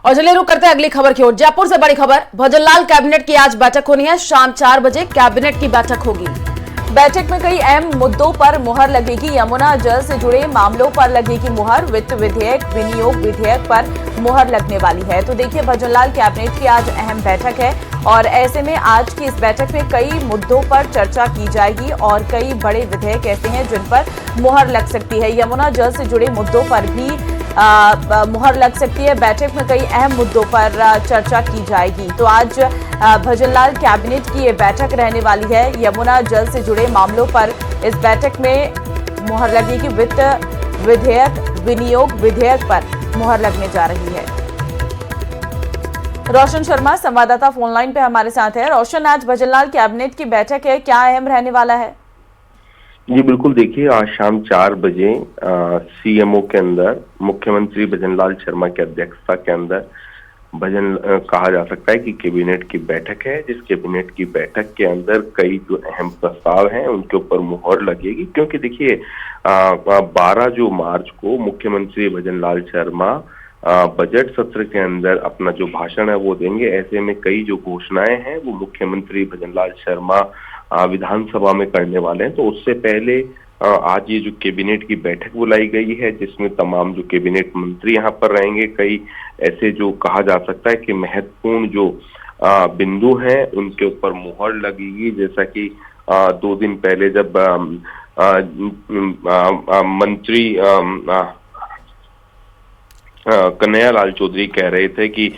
और चलिए रुक करते हैं अगली खबर की ओर। जयपुर से बड़ी खबर, भजनलाल कैबिनेट की आज बैठक होनी है। शाम 4 बजे कैबिनेट की बैठक होगी। बैठक में कई अहम मुद्दों पर मुहर लगेगी। यमुना जल से जुड़े मामलों पर लगेगी मुहर। वित्त विधेयक, विनियोग विधेयक पर मुहर लगने वाली है। तो देखिए, भजनलाल कैबिनेट की आज अहम बैठक है और ऐसे में आज की इस बैठक में कई मुद्दों पर चर्चा की जाएगी और कई बड़े विधेयक ऐसे हैं जिन पर मुहर लग सकती है। यमुना जल से जुड़े मुद्दों पर भी मुहर लग सकती है। बैठक में कई अहम मुद्दों पर चर्चा की जाएगी। तो आज भजनलाल कैबिनेट की ये बैठक रहने वाली है। यमुना जल से जुड़े मामलों पर इस बैठक में मुहर लगेगी। वित्त विधेयक, विनियोग विधेयक पर मुहर लगने जा रही है। रोशन शर्मा संवाददाता फोन लाइन पे हमारे साथ है। रोशन, आज भजनलाल कैबिनेट की बैठक है, क्या अहम रहने वाला है? जी बिल्कुल, देखिए आज शाम 4 बजे सीएमओ के अंदर मुख्यमंत्री भजनलाल शर्मा की अध्यक्षता के अंदर कहा जा सकता है कि कैबिनेट की बैठक है, जिस कैबिनेट की बैठक के अंदर कई जो अहम प्रस्ताव हैं उनके ऊपर मुहर लगेगी। क्योंकि देखिए 12 जो मार्च को मुख्यमंत्री भजनलाल शर्मा बजट सत्र के अंदर अपना जो भाषण है वो देंगे। ऐसे में कई जो घोषणाएं हैं वो मुख्यमंत्री भजनलाल शर्मा विधानसभा में करने वाले हैं। तो उससे पहले आज ये जो कैबिनेट की बैठक बुलाई गई है, जिसमें तमाम जो कैबिनेट मंत्री यहाँ पर रहेंगे। कई ऐसे जो कहा जा सकता है कि महत्वपूर्ण जो बिंदु हैं उनके ऊपर मुहर लगेगी। जैसा कि 2 दिन पहले जब मंत्री कन्हैयालाल चौधरी कह रहे थे कि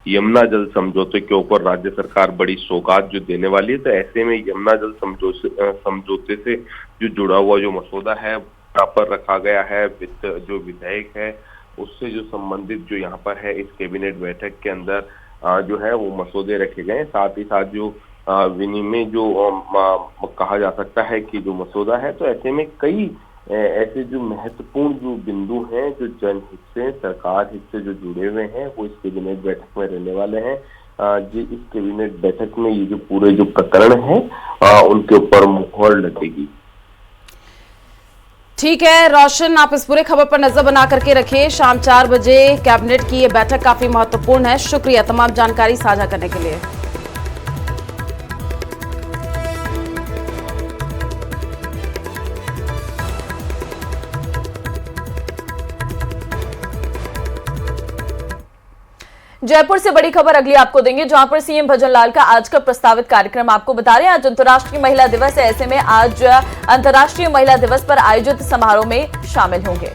यमुना जल समझौते के ऊपर राज्य सरकार बड़ी सौगात जो देने वाली है, तो ऐसे में यमुना जल समझौते से जो जुड़ा हुआ जो मसौदा है पर रखा गया है। वित्त जो विधेयक है उससे जो संबंधित जो यहाँ पर है इस कैबिनेट बैठक के अंदर जो है वो मसौदे रखे गए हैं। साथ ही साथ जो विनिमय जो कहा जा सकता है कि जो मसौदा है, तो ऐसे में कई ऐसे जो महत्वपूर्ण जो बिंदु हैं जो जनहित से, सरकार हित से जो जुड़े हुए हैं वो इस कैबिनेट बैठक में रहने वाले हैं। जी इस कैबिनेट बैठक में ये जो पूरे जो प्रकरण है उनके ऊपर मुहर लगेगी। ठीक है रोशन, आप इस पूरे खबर पर नजर बना करके रखिए। शाम 4 बजे कैबिनेट की ये बैठक काफी महत्वपूर्ण है। शुक्रिया तमाम जानकारी साझा करने के लिए। जयपुर से बड़ी खबर अगली आपको देंगे, जहां पर सीएम भजनलाल का आज का प्रस्तावित कार्यक्रम आपको बता रहे हैं। आज अंतर्राष्ट्रीय महिला दिवस है, ऐसे में आज अंतर्राष्ट्रीय महिला दिवस पर आयोजित समारोह में शामिल होंगे।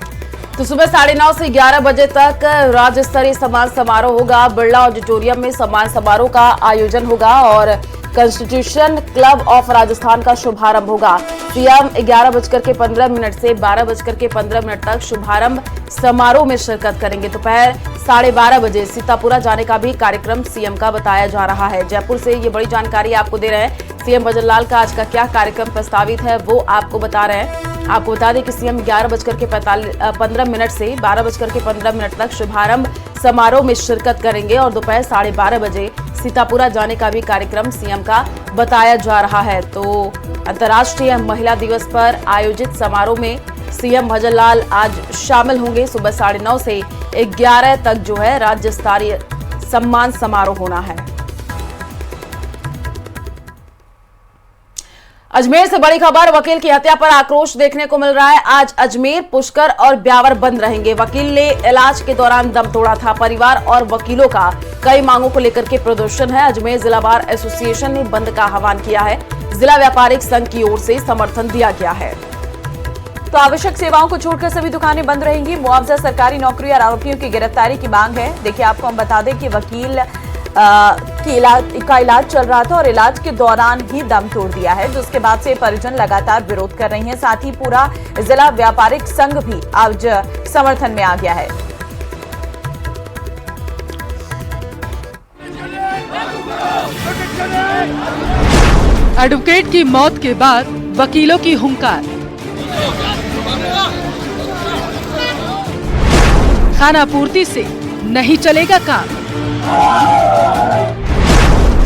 तो सुबह 9:30 से 11 बजे तक राज्य स्तरीय सम्मान समारोह होगा। बिरला ऑडिटोरियम में सम्मान समारोह का आयोजन होगा और कॉन्स्टिट्यूशन क्लब ऑफ राजस्थान का शुभारंभ होगा। सीएम 11:15 से 12:15 तक शुभारंभ समारोह में शिरकत करेंगे। दोपहर 12:30 बजे सीतापुरा जाने का भी कार्यक्रम सीएम का बताया जा रहा है। जयपुर से ये बड़ी जानकारी आपको दे रहे हैं। सीएम भजनलाल का आज का क्या कार्यक्रम प्रस्तावित है वो आपको बता रहे हैं। आपको बता दें कि सीएम 11:15 से 12:15 तक शुभारंभ समारोह में शिरकत करेंगे और दोपहर 12:30 बजे सीतापुरा जाने का भी कार्यक्रम सीएम का बताया जा रहा है। तो अंतर्राष्ट्रीय महिला दिवस पर आयोजित समारोह में सीएम भजनलाल आज शामिल होंगे। सुबह 9:30 से 11 तक जो है राज्य स्तरीय सम्मान समारोह होना है। अजमेर से बड़ी खबर, वकील की हत्या पर आक्रोश देखने को मिल रहा है। आज अजमेर, पुष्कर और ब्यावर बंद रहेंगे। वकील ने इलाज के दौरान दम तोड़ा था। परिवार और वकीलों का कई मांगों को लेकर के प्रदर्शन है। अजमेर जिला बार एसोसिएशन ने बंद का आह्वान किया है। जिला व्यापारिक संघ की ओर से समर्थन दिया गया है। तो आवश्यक सेवाओं को छोड़कर सभी दुकानें बंद रहेंगी। मुआवजा, सरकारी नौकरी और आरोपियों की गिरफ्तारी की मांग है। देखिए, आपको हम बता दें कि वकील का इलाज चल रहा था और इलाज के दौरान ही दम तोड़ दिया है, जिसके बाद से परिजन लगातार विरोध कर रही हैं। साथ ही पूरा जिला व्यापारिक संघ भी आज समर्थन में आ गया है। एडवोकेट की मौत के बाद वकीलों की हुंकार। खानापूर्ति से नहीं चलेगा काम।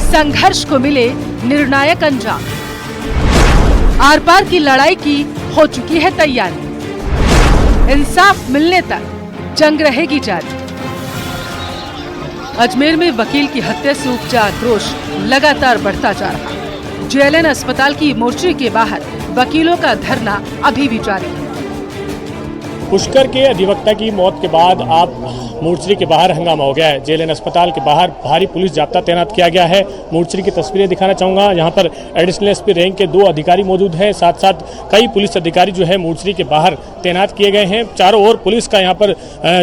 संघर्ष को मिले निर्णायक अंजाम। आर पार की लड़ाई की हो चुकी है तैयारी। इंसाफ मिलने तक जंग रहेगी जारी। अजमेर में वकील की हत्या से उपजा आक्रोश लगातार बढ़ता जा रहा। जेएलएन अस्पताल की मोर्चरी के बाहर वकीलों का धरना अभी भी जारी है। पुष्कर के अधिवक्ता की मौत के बाद आप मोर्चरी के बाहर हंगामा हो गया है। जेएलएन अस्पताल के बाहर भारी पुलिस जाब्ता तैनात किया गया है। मोर्चरी की तस्वीरें दिखाना चाहूँगा। यहाँ पर एडिशनल एसपी रैंक के 2 अधिकारी मौजूद हैं, साथ साथ कई पुलिस अधिकारी जो है मोर्चरी के बाहर तैनात किए गए हैं। चारों ओर पुलिस का यहाँ पर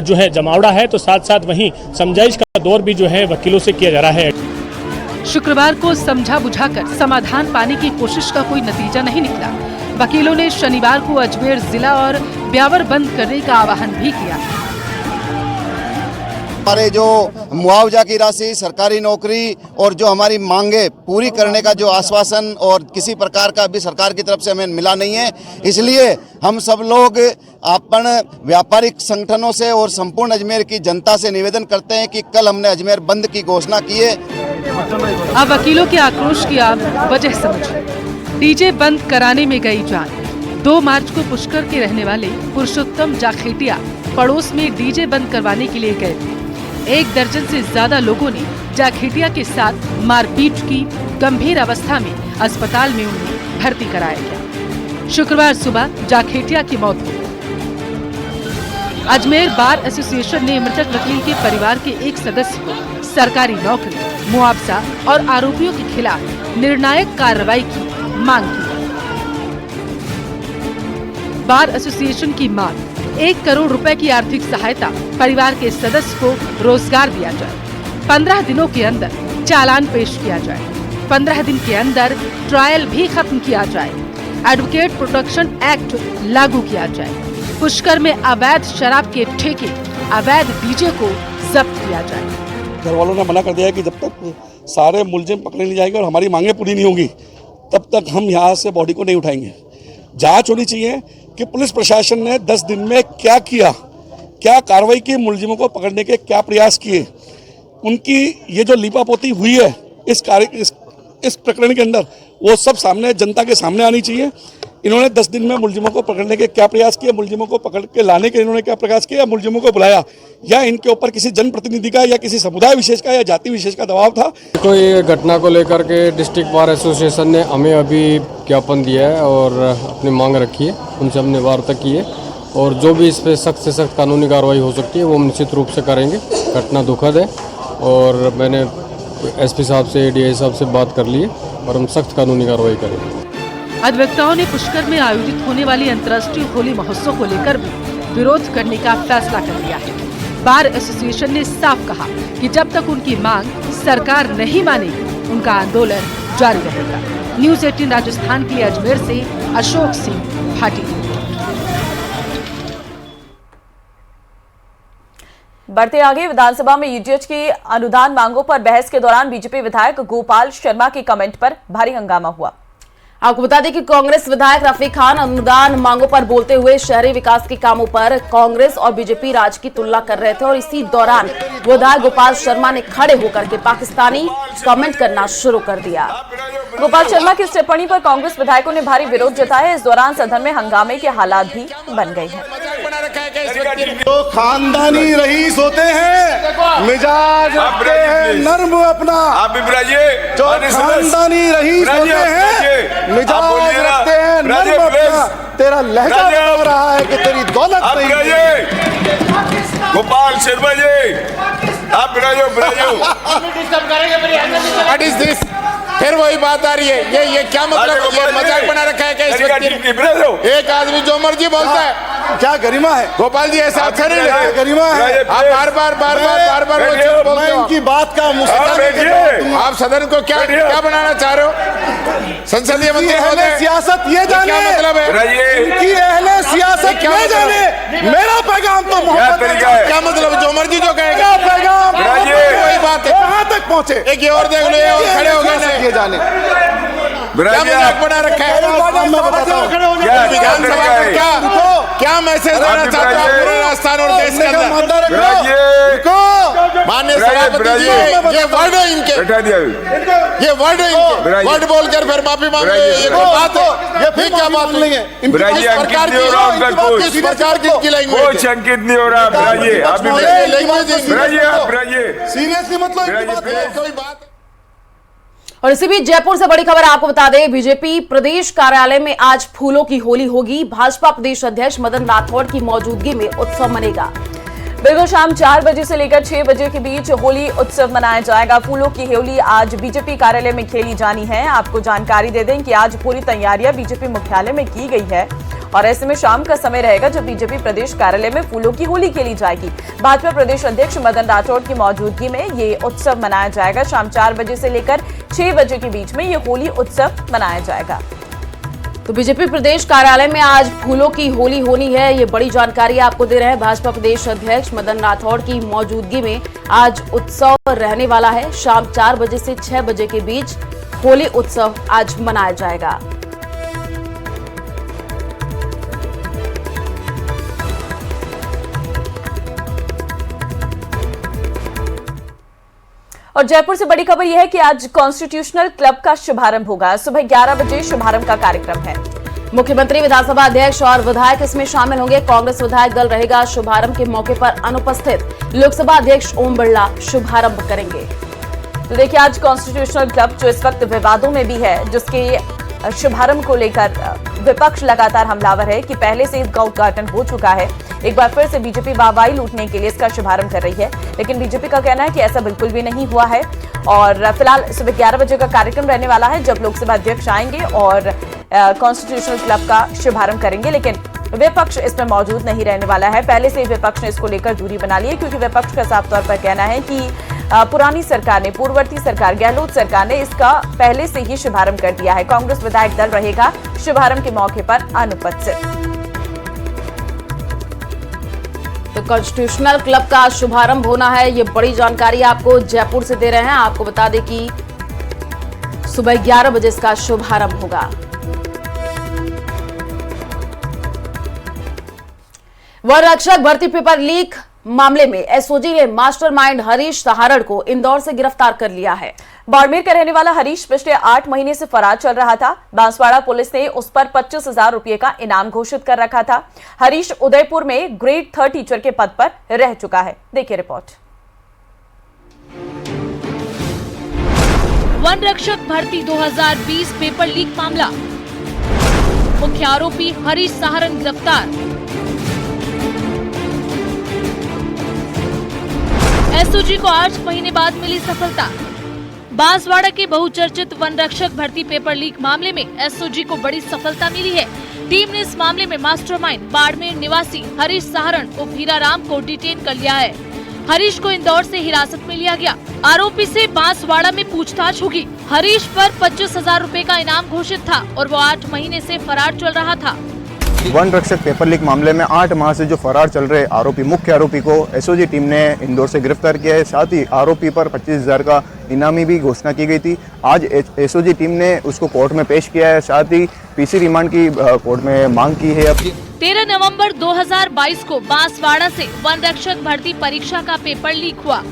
जो है जमावड़ा है, तो साथ साथ वहीं समझाइश का दौर भी जो है वकीलों से किया जा रहा है। शुक्रवार को समझा बुझाकर समाधान पाने की कोशिश का कोई नतीजा नहीं निकला। वकीलों ने शनिवार को अजमेर जिला और ब्यावर बंद करने का आह्वान भी किया। हमारे जो मुआवजा की राशि, सरकारी नौकरी और जो हमारी मांगे पूरी करने का जो आश्वासन और किसी प्रकार का भी सरकार की तरफ से हमें मिला नहीं है, इसलिए हम सब लोग अपन व्यापारिक संगठनों से और संपूर्ण अजमेर की जनता से निवेदन करते हैं कि कल हमने अजमेर बंद की घोषणा की है। अब वकीलों के आक्रोश की आप वजह समझिए। डीजे बंद कराने में गई जान। 2 मार्च को पुष्कर के रहने वाले पुरुषोत्तम जाखेटिया पड़ोस में डीजे बंद करवाने के लिए गए थे। 1 दर्जन से ज्यादा लोगों ने जाखेटिया के साथ मारपीट की। गंभीर अवस्था में अस्पताल में उन्हें भर्ती कराया गया। शुक्रवार सुबह जाखेटिया की मौत हो गई। अजमेर बार एसोसिएशन ने मृतक वकील के परिवार के एक सदस्य को सरकारी नौकरी, मुआवजा और आरोपियों के खिलाफ निर्णायक कार्रवाई की मांग की। बार एसोसिएशन की मांग 1 करोड़ रुपए की आर्थिक सहायता, परिवार के सदस्य को रोजगार दिया जाए, 15 दिनों के अंदर चालान पेश किया जाए, 15 दिन के अंदर ट्रायल भी खत्म किया जाए, एडवोकेट प्रोटेक्शन एक्ट लागू किया जाए, पुष्कर में अवैध शराब के ठेके, अवैध डीजे को जब्त किया जाए। घर वालों ने मना कर दिया है कि जब तक सारे मुलजिम पकड़े नहीं जाएंगे और हमारी मांगे पूरी नहीं होंगी तब तक हम यहाँ से बॉडी को नहीं उठाएंगे। जांच होनी चाहिए कि पुलिस प्रशासन ने 10 दिन में क्या किया, क्या कार्रवाई की, मुलजिमों को पकड़ने के क्या प्रयास किए, उनकी ये जो लीपापोती हुई है इस प्रकरण के अंदर, वो सब सामने जनता के सामने आनी चाहिए। इन्होंने 10 दिन में मुलजिमों को पकड़ने के क्या प्रयास किए, मुलजिमों को पकड़ के लाने के इन्होंने क्या प्रयास किया, मुलजिमों को बुलाया, या इनके ऊपर किसी जनप्रतिनिधि का या किसी समुदाय विशेष का या जाति विशेष का दबाव था। तो ये घटना को लेकर के डिस्ट्रिक्ट बार एसोसिएशन ने हमें अभी ज्ञापन दिया है और अपनी मांग रखी है, उनसे हमने वार्ता की है और जो भी इस पर सख्त से सख्त कानूनी कार्रवाई हो सकती है वो हम निश्चित रूप से करेंगे। घटना दुखद है और मैंने एसपी साहब से, एडीआई साहब से बात कर ली है और हम सख्त कानूनी कार्रवाई करेंगे। अधिवक्ताओं ने पुष्कर में आयोजित होने वाली अंतर्राष्ट्रीय होली महोत्सव को लेकर भी विरोध करने का फैसला कर लिया है। बार एसोसिएशन ने साफ कहा कि जब तक उनकी मांग सरकार नहीं मानेगी उनका आंदोलन जारी रहेगा। न्यूज़ 18 राजस्थान के लिए अजमेर से अशोक सिंह भाटी। बढ़ते आगे, विधानसभा में यूडीएच की अनुदान मांगों पर बहस के दौरान बीजेपी विधायक गोपाल शर्मा के कमेंट पर भारी हंगामा हुआ। आपको बता दें कि कांग्रेस विधायक रफीक खान अनुदान मांगों पर बोलते हुए शहरी विकास के कामों पर कांग्रेस और बीजेपी राज की तुलना कर रहे थे और इसी दौरान विधायक गोपाल शर्मा ने खड़े होकर के पाकिस्तानी कमेंट करना शुरू कर दिया। गोपाल शर्मा की इस टिप्पणी पर कांग्रेस विधायकों ने भारी विरोध जताया। इस दौरान सदन में हंगामे के हालात भी बन गए हैं। जो खानदानी रईस होते हैं, मिजाज रखते हैं नर्म अपना, जो खानदानी रईस होते हैं, मिजाज रखते हैं नर्म अपना, तेरा लहजा बता रहा है कि तेरी दौलत नहीं। गोपाल शर्मा जी, आप व्हाट इज दिस? फिर वही बात आ रही है, ये क्या मतलब, ये मजाक बना रखा है क्या इस व्यक्ति ने? एक आदमी जो मर्जी बोलता है, क्या गरिमा है गोपाल जी? ऐसा अच्छा नहीं लगता, गरिमा है। आप बार बार वो चीज बोलते हो। इनकी बात का आप सदन को क्या बनाना चाह रहे हो? संसदीय मंत्री सियासत ये जाने, क्या मतलब है? इनकी अहले सियासत ये जाने। मेरा पैगाम तो क्या मतलब, जो मर्जी जो कहेगा पैगाम, वही बात है। कहाँ तक पहुँचे? एक ये और देख लो, ये और खड़े हो गए ये जाने क्या मजाक बना रखा है? मैं बताता हूँ विधानसभा को क्या मैसेज देना चाहते हो पूरे राजस्थान और देश के अंदर? माननीय सभापति जी, ये वर्ड है इनके, ये वर्ड है इनके, वर्ड बोलकर फिर माफी मांग रहे हैं, ये कोई बात है? ये फिर क्या बात नहीं है? किस प्रकार की इनकी लैंग्वेज? अंकित नहीं हो रहा, सीरियसली मतलब कोई बात। और इसी बीच जयपुर से बड़ी खबर आपको बता दें, बीजेपी प्रदेश कार्यालय में आज फूलों की होली होगी। भाजपा प्रदेश अध्यक्ष मदन राठौड़ की मौजूदगी में उत्सव मनेगा। बिल्कुल शाम 4 बजे से लेकर 6 बजे के बीच होली उत्सव मनाया जाएगा। फूलों की होली आज बीजेपी कार्यालय में खेली जानी है। आपको जानकारी दे दें कि आज पूरी तैयारियां बीजेपी मुख्यालय में की गई है और ऐसे में शाम का समय रहेगा जब बीजेपी प्रदेश कार्यालय में फूलों की होली खेली जाएगी। भाजपा प्रदेश अध्यक्ष मदन राठौड़ की मौजूदगी में ये उत्सव मनाया जाएगा। शाम 4 बजे से लेकर 6 बजे के बीच में ये होली उत्सव मनाया जाएगा। तो बीजेपी प्रदेश कार्यालय में आज फूलों की होली होनी है, ये बड़ी जानकारी आपको दे रहे हैं। भाजपा प्रदेश अध्यक्ष मदन राठौड़ की मौजूदगी में आज उत्सव रहने वाला है। शाम 4 बजे से 6 बजे के बीच होली उत्सव आज मनाया जाएगा। और जयपुर से बड़ी खबर यह है कि आज कॉन्स्टिट्यूशनल क्लब का शुभारंभ होगा। सुबह 11 बजे शुभारंभ का कार्यक्रम है। मुख्यमंत्री, विधानसभा अध्यक्ष और विधायक इसमें शामिल होंगे। कांग्रेस विधायक दल रहेगा शुभारंभ के मौके पर अनुपस्थित। लोकसभा अध्यक्ष ओम बिरला शुभारंभ करेंगे। तो देखिए, आज कॉन्स्टिट्यूशनल क्लब जो इस वक्त विवादों में भी है, जिसके शुभारंभ को लेकर विपक्ष लगातार हमलावर है कि पहले से इसका उद्घाटन हो चुका है। एक बार फिर से बीजेपी वाहवाही लूटने के लिए इसका शुभारंभ कर रही है, लेकिन बीजेपी का कहना है कि ऐसा बिल्कुल भी नहीं हुआ है। और फिलहाल सुबह 11 बजे का कार्यक्रम रहने वाला है, जब लोकसभा अध्यक्ष आएंगे और कॉन्स्टिट्यूशनल क्लब का शुभारंभ करेंगे, लेकिन विपक्ष इसमें मौजूद नहीं रहने वाला है। पहले से ही विपक्ष ने इसको लेकर दूरी बना ली है, क्योंकि विपक्ष का साफ तौर पर कहना है कि पुरानी सरकार ने, पूर्ववर्ती सरकार गहलोत सरकार ने इसका पहले से ही शुभारंभ कर दिया है। कांग्रेस विधायक दल रहेगा शुभारंभ के मौके पर अनुपस्थित। तो कॉन्स्टिट्यूशनल क्लब का शुभारंभ होना है, ये बड़ी जानकारी आपको जयपुर से दे रहे हैं। आपको बता दें कि सुबह 11 बजे इसका शुभारंभ होगा। वन रक्षक भर्ती पेपर लीक मामले में एसओजी ने मास्टरमाइंड हरीश सहारण को इंदौर से गिरफ्तार कर लिया है। बाड़मेर का रहने वाला हरीश पिछले 8 महीने से फरार चल रहा था। बांसवाड़ा पुलिस ने उस पर 25,000 रुपए का इनाम घोषित कर रखा था। हरीश उदयपुर में ग्रेड 3 टीचर के पद पर रह चुका है। देखिए रिपोर्ट। वन रक्षक भर्ती 2020 पेपर लीक मामला, मुख्य आरोपी हरीश सहारण गिरफ्तार। एसओजी को 8 महीने बाद मिली सफलता। बांसवाड़ा के बहुचर्चित वन रक्षक भर्ती पेपर लीक मामले में एसओजी को बड़ी सफलता मिली है। टीम ने इस मामले में मास्टरमाइंड बाड़मेर निवासी हरीश सहारण उर्फ हीराराम को डिटेन कर लिया है। हरीश को इंदौर से हिरासत में लिया गया। आरोपी से बांसवाड़ा में पूछताछ होगी। हरीश पर 25,000 रुपए का इनाम घोषित था और वो 8 महीने से फरार चल रहा था। वन रक्षक पेपर लीक मामले में 8 माह से जो फरार चल रहे आरोपी, मुख्य आरोपी को एसओजी टीम ने इंदौर से गिरफ्तार किया है। साथ ही आरोपी पर 25,000 का इनामी भी घोषणा की गई थी। आज एसओजी टीम ने उसको कोर्ट में पेश किया है। साथ ही पीसी रिमांड की कोर्ट में मांग की है। 13 नवंबर 2022 को बांसवाड़ा से वन रक्षक भर्ती परीक्षा का पेपर लीक हुआ।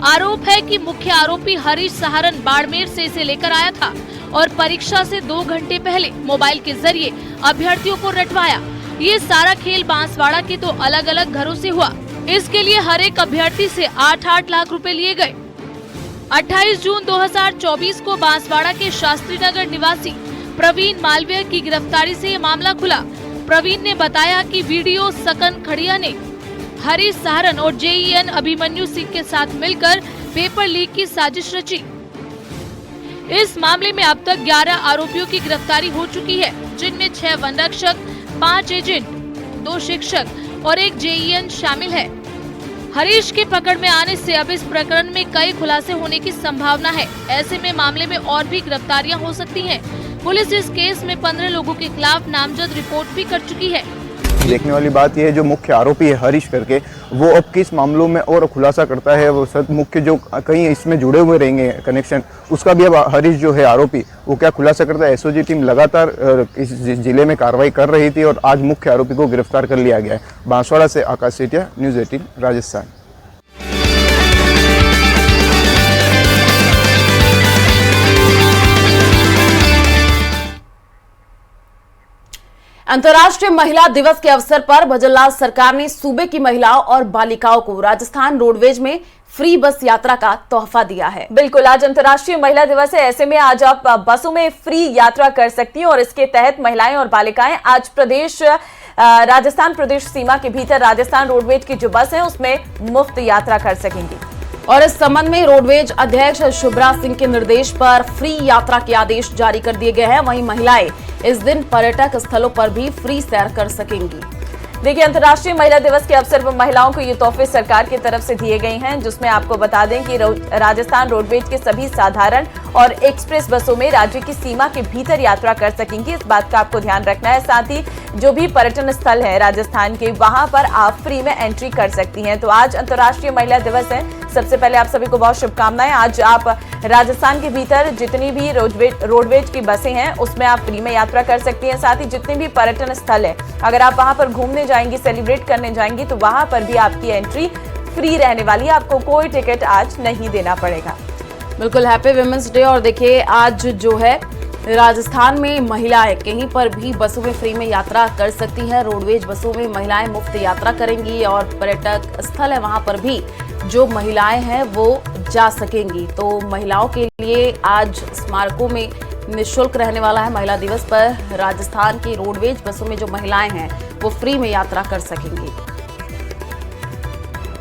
आरोप है कि मुख्य आरोपी हरीश सहारण बाड़मेर से इसे लेकर आया था और परीक्षा से 2 घंटे पहले मोबाइल के जरिए अभ्यर्थियों को रटवाया। ये सारा खेल बांसवाड़ा के 2 अलग अलग घरों से हुआ। इसके लिए हर एक अभ्यर्थी से 8-8 लाख रुपए लिए गए। 28 जून 2024 को बांसवाड़ा के शास्त्री नगर निवासी प्रवीण मालवीय की गिरफ्तारी से ये मामला खुला। प्रवीण ने बताया कि वीडियो सकन खड़िया ने हरीश सहारण और जेईएन अभिमन्यु सिंह के साथ मिलकर पेपर लीक की साजिश रची। इस मामले में अब तक 11 आरोपियों की गिरफ्तारी हो चुकी है, जिनमें 6 वन रक्षक, 5 एजेंट, 2 शिक्षक और 1 जेईएन शामिल है। हरीश के पकड़ में आने से अब इस प्रकरण में कई खुलासे होने की संभावना है। ऐसे में मामले में और भी गिरफ्तारियां हो सकती हैं। पुलिस इस केस में 15 लोगों के खिलाफ नामजद रिपोर्ट भी कर चुकी है। देखने वाली बात यह है, जो मुख्य आरोपी है हरीश करके, वो अब किस मामलों में और खुलासा करता है। वो सब मुख्य जो कहीं इसमें जुड़े हुए रहेंगे कनेक्शन, उसका भी अब हरीश जो है आरोपी, वो क्या खुलासा करता है। एसओजी टीम लगातार इस जिले में कार्रवाई कर रही थी और आज मुख्य आरोपी को गिरफ्तार कर लिया गया है। बांसवाड़ा से आकाश सेठिया, न्यूज़ 18 राजस्थान। अंतर्राष्ट्रीय महिला दिवस के अवसर पर भजनलाल सरकार ने सूबे की महिलाओं और बालिकाओं को राजस्थान रोडवेज में फ्री बस यात्रा का तोहफा दिया है। बिल्कुल, आज अंतर्राष्ट्रीय महिला दिवस है, ऐसे में आज आप बसों में फ्री यात्रा कर सकती हैं और इसके तहत महिलाएं और बालिकाएं आज राजस्थान प्रदेश सीमा के भीतर राजस्थान रोडवेज की जो बस है उसमें मुफ्त यात्रा कर सकेंगी। और इस संबंध में रोडवेज अध्यक्ष शुभ्रा सिंह के निर्देश पर फ्री यात्रा के आदेश जारी कर दिए गए हैं। वहीं महिलाएं इस दिन पर्यटक स्थलों पर भी फ्री सैर कर सकेंगी। देखिए, अंतर्राष्ट्रीय महिला दिवस के अवसर पर महिलाओं को ये तोहफे सरकार की तरफ से दिए गए हैं, जिसमें आपको बता दें कि राजस्थान रोडवेज के सभी साधारण और एक्सप्रेस बसों में राज्य की सीमा के भीतर यात्रा कर सकेंगी। इस बात का आपको ध्यान रखना है। साथ ही जो भी पर्यटन स्थल है राजस्थान के, वहां पर आप फ्री में एंट्री कर सकती हैं। तो आज अंतर्राष्ट्रीय महिला दिवस है। सबसे पहले आप सभी को बहुत शुभकामनाएं। आज आप राजस्थान के भीतर जितनी भी रोडवेज की बसें हैं उसमें आप फ्री में यात्रा कर सकती हैं। साथ ही जितने भी पर्यटन स्थल है, अगर आप वहां पर घूमने जाएंगी, सेलिब्रेट करने जाएंगी, तो वहां पर भी आपकी एंट्री फ्री रहने वाली है। आपको कोई टिकट आज नहीं देना पड़ेगा। बिल्कुल, हैप्पी वुमेन्स डे। और देखिए, आज जो है राजस्थान में महिलाएं कहीं पर भी बसों में फ्री में यात्रा कर सकती हैं। रोडवेज बसों में महिलाएं मुफ्त यात्रा करेंगी और पर्यटक स्थल है वहां पर भी जो महिलाएं हैं वो जा सकेंगी। तो महिलाओं के लिए आज स्मारकों में निःशुल्क रहने वाला है। महिला दिवस पर राजस्थान की रोडवेज बसों में जो महिलाएं हैं वो फ्री में यात्रा कर सकेंगी।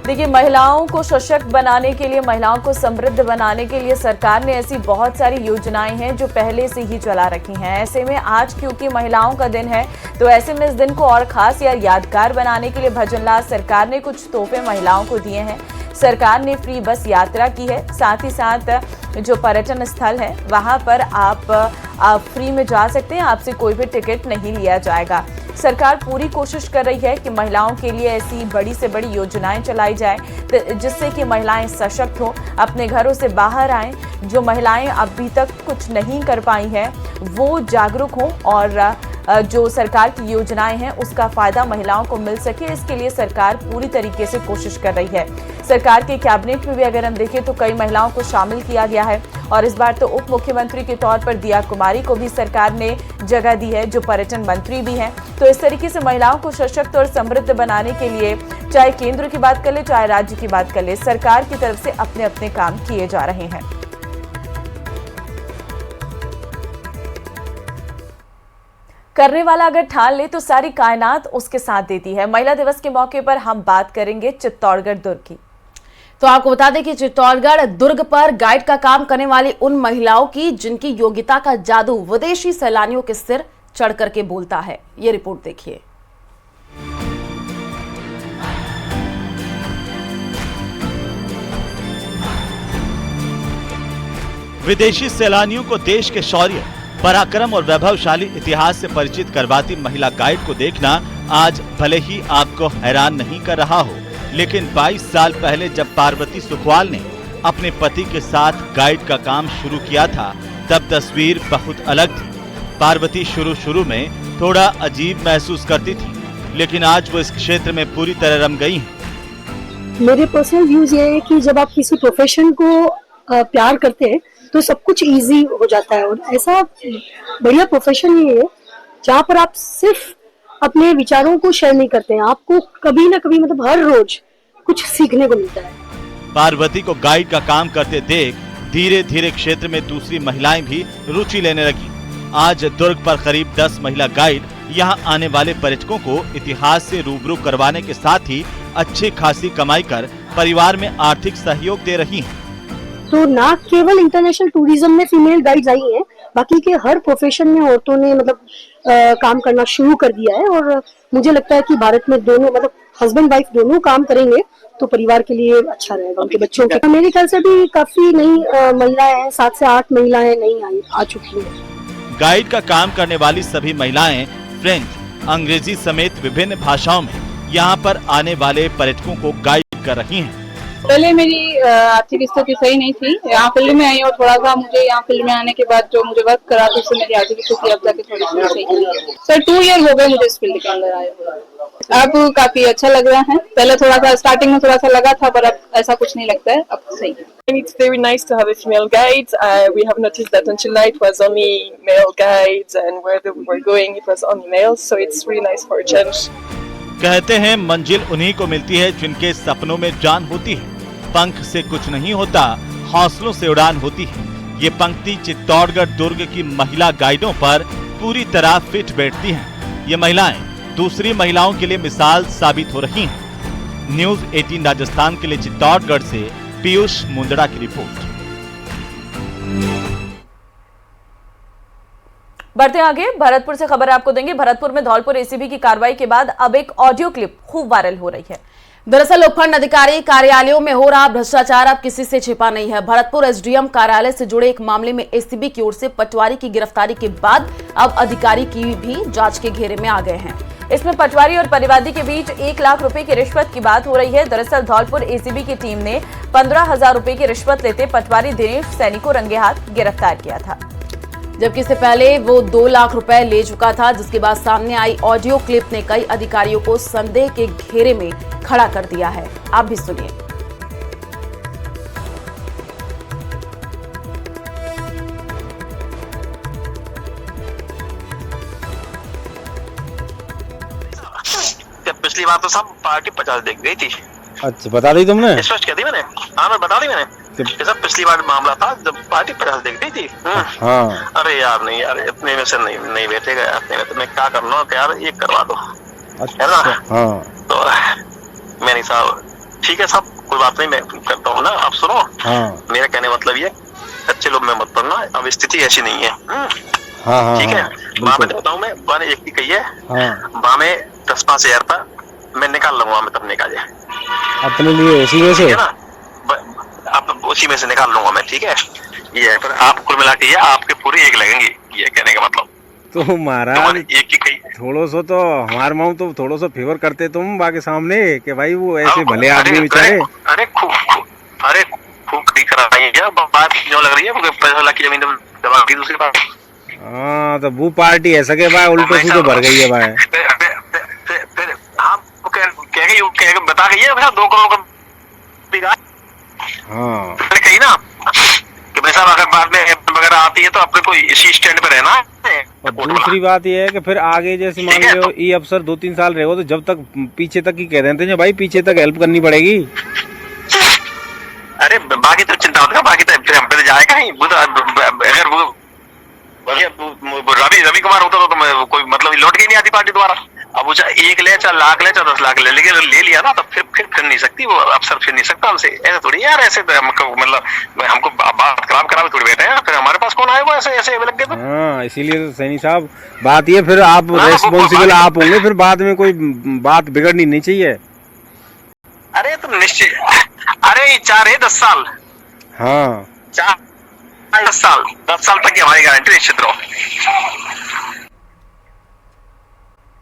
देखिए, महिलाओं को सशक्त बनाने के लिए, महिलाओं को समृद्ध बनाने के लिए सरकार ने ऐसी बहुत सारी योजनाएं हैं जो पहले से ही चला रखी हैं। ऐसे में आज क्योंकि महिलाओं का दिन है, तो ऐसे में इस दिन को और खास या यादगार बनाने के लिए भजनलाल सरकार ने कुछ तोहफे महिलाओं को दिए हैं। सरकार ने फ्री बस यात्रा की है। साथ ही साथ जो पर्यटन स्थल है वहां पर आप फ्री में जा सकते हैं, आपसे कोई भी टिकट नहीं लिया जाएगा। सरकार पूरी कोशिश कर रही है कि महिलाओं के लिए ऐसी बड़ी से बड़ी योजनाएं चलाई जाए जिससे कि महिलाएं सशक्त हों, अपने घरों से बाहर आएं। जो महिलाएं अभी तक कुछ नहीं कर पाई हैं वो जागरूक हों और जो सरकार की योजनाएं हैं उसका फायदा महिलाओं को मिल सके, इसके लिए सरकार पूरी तरीके से कोशिश कर रही है। सरकार के कैबिनेट में भी अगर हम देखें तो कई महिलाओं को शामिल किया गया है और इस बार तो उप मुख्यमंत्री के तौर पर दिया कुमारी को भी सरकार ने जगह दी है, जो पर्यटन मंत्री भी हैं। तो इस तरीके से महिलाओं को सशक्त और समृद्ध बनाने के लिए चाहे केंद्र की बात कर ले चाहे राज्य की बात कर ले, सरकार की तरफ से अपने अपने काम किए जा रहे हैं। करने वाला अगर ठान ले तो सारी कायनात उसके साथ देती है। महिला दिवस के मौके पर हम बात करेंगे चित्तौड़गढ़ दुर्ग की। तो आपको बता दें कि चित्तौड़गढ़ दुर्ग पर गाइड का काम करने वाली उन महिलाओं की जिनकी योग्यता का जादू विदेशी सैलानियों के सिर चढ़ करके बोलता है। ये रिपोर्ट देखिए। विदेशी सैलानियों को देश के शौर्य, पराक्रम और वैभवशाली इतिहास से परिचित करवाती महिला गाइड को देखना आज भले ही आपको हैरान नहीं कर रहा हो, लेकिन 22 साल पहले जब पार्वती सुखवाल ने अपने पति के साथ गाइड का काम शुरू किया था तब तस्वीर बहुत अलग थी। पार्वती शुरू में थोड़ा अजीब महसूस करती थी, लेकिन आज वो इस क्षेत्र में पूरी तरह रम गई हैं। मेरे पर्सनल व्यूज ये है कि जब आप किसी प्रोफेशन को प्यार करते हैं तो सब कुछ इजी हो जाता है और ऐसा बढ़िया प्रोफेशन ये है जहाँ पर आप सिर्फ अपने विचारों को शेयर नहीं करते हैं, आपको कभी ना कभी मतलब हर रोज कुछ सीखने को मिलता है। पार्वती को गाइड का काम करते देख धीरे धीरे क्षेत्र में दूसरी महिलाएं भी रुचि लेने लगी। आज दुर्ग पर करीब 10 महिला गाइड यहाँ आने वाले पर्यटकों को इतिहास से रूबरू करवाने के साथ ही अच्छी खासी कमाई कर परिवार में आर्थिक सहयोग दे रही हैं। तो ना केवल इंटरनेशनल टूरिज्म में फीमेल गाइड्स आई हैं, बाकी के हर प्रोफेशन में औरतों ने मतलब काम करना शुरू कर दिया है और मुझे लगता है कि भारत में दोनों मतलब हस्बैंड वाइफ दोनों काम करेंगे तो परिवार के लिए अच्छा रहेगा, उनके बच्चों के। मेरे ख्याल से भी काफी नई महिलाएं हैं, 7 से 8 महिलाएं नई आ चुकी हैं। गाइड का काम करने वाली सभी महिलाएं फ्रेंच, अंग्रेजी समेत विभिन्न भाषाओं में यहाँ पर आने वाले पर्यटकों को गाइड कर रही हैं। पहले मेरी आर्थिक स्थिति सही नहीं थी, यहाँ फील्ड में आई और थोड़ा सा मुझे यहाँ फील्ड में आने के बाद जो मुझे वर्क करा तो उससे मेरी आर्थिक स्थिति अब जाके थोड़ी सी सही है। सर 2 ईयर हो गए मुझे इस फील्ड के अंदर आए, अब काफी अच्छा लग रहा है। पहले थोड़ा सा स्टार्टिंग में थोड़ा सा लगा था पर अब ऐसा कुछ नहीं लगता है, अब सही है। It's very nice to have a female guide. We have noticed that until now it was only male guides, and wherever we were going it was only males. So it's really nice for a change. कहते हैं मंजिल उन्हीं को मिलती है जिनके सपनों में जान होती है। पंख से कुछ नहीं होता, हौसलों से उड़ान होती है। ये पंक्ति चित्तौड़गढ़ दुर्ग की महिला गाइडों पर पूरी तरह फिट बैठती हैं। ये महिलाएं दूसरी महिलाओं के लिए मिसाल साबित हो रही हैं। न्यूज़ 18 राजस्थान के लिए चित्तौड़गढ़ से पीयूष मुंदड़ा की रिपोर्ट। बढ़ते आगे, भरतपुर से खबर आपको देंगे। भरतपुर में धौलपुर एसीबी की कार्रवाई के बाद अब एक ऑडियो क्लिप खूब वायरल हो रही है। दरअसल उपखंड अधिकारी कार्यालयों में हो रहा भ्रष्टाचार अब किसी से छिपा नहीं है। भरतपुर एसडीएम कार्यालय से जुड़े एक मामले में एसीबी की ओर से पटवारी की गिरफ्तारी के बाद अब अधिकारी की भी जांच के घेरे में आ गए हैं। इसमें पटवारी और परिवादी के बीच 1 लाख रुपए की रिश्वत की बात हो रही है। दरअसल धौलपुर एसीबी की टीम ने 15,000 रुपए की रिश्वत लेते पटवारी दिनेश सैनी को रंगे हाथ गिरफ्तार किया था, जबकि इससे पहले वो 2 लाख रुपए ले चुका था, जिसके बाद सामने आई ऑडियो क्लिप ने कई अधिकारियों को संदेह के घेरे में खड़ा कर दिया है। आप भी सुनिए। पिछली बार तो सब पार्टी 50 देख गई थी। अच्छा, बता दी तुमने? स्पष्ट कह दी मैंने। हाँ, मैं बता दी मैंने। ये सब पिछली बार मामला था जब पार्टी 50 देख गई थी। हाँ। अरे यार नहीं यार, इतने में से नहीं बैठेगा यार, इतने में तो मैं क्या करना यार, ये करवा दो। अच्छा, है ना? हाँ। तो मैंने साहब ठीक है साहब, कोई बात नहीं, मैं करता हूँ ना। आप सुनो, मेरा कहने मतलब ये अच्छे लोग में मत पड़ना, अब स्थिति ऐसी नहीं है। हाँ, ठीक है। वहाँ में बताऊँ मैं, मैंने एक की कही है, वहाँ में 10-5 हजार था, मैं निकाल लूंगा, मैं तब निकाल जाए अपने लिए इसी में से, अब उसी में से निकाल लूंगा मैं। ठीक है, ये है। पर आप कुल मिला के आपके पूरे 1 लगेंगे, ये कहने का मतलब। तो महाराज एक की कही थोड़ो सो तो हमारे माऊ तो थोड़ो सो फेवर करते तुम बाकी सामने कि भाई वो ऐसे भले आदमी बेचारे। अरे खूब कराई है, बात जो लग रही है, पैसा लाख की जमीन दबा दी दूसरी बात। हाँ, तो वो पार्टी ऐसा के भाई उल्टो सीधे भर गई है भाई। फिर हाँ कह बता गई है 2 करोड़ का बिगाड़। हाँ, कही ना कि भाई साहब अगर बाद में वगैरह आती है तो अपने को इसी स्टैंड पे रहना है। और दूसरी बात यह है कि फिर आगे जैसे मान लो ये अफसर 2-3 साल रहेगा तो जब तक पीछे तक ही कह रहे थे भाई पीछे तक हेल्प करनी पड़ेगी। अरे बाकी तो चिंता मत कर, बाकी तो फिर हम पे जाएगा ही। अगर वो रवि कुमार होता तो कोई मतलब लौट के नहीं आती पार्टी द्वारा। अब वो चाहे 1 ले, चाहे लाख ले, चाहे 10 लाख ले, लेकिन ले लिया ना तो फिर नहीं सकती वो अफसर, फिर नहीं सकता हमसे। ऐसे थोड़ी यार, ऐसे मतलब हमको बात खराब थोड़ी बैठे हैं, फिर हमारे पास कौन आएगा ऐसे लग गए तो। हाँ, इसीलिए तो सैनी साहब बात ये, फिर आप रेस्पॉन्सिबल आप होंगे, फिर बाद में कोई बात बिगड़नी नहीं चाहिए। अरे तुम निश्चित, अरे 4 है 10 साल। हाँ, 10 साल तक की हमारी गारंटी, निश्चित रहो।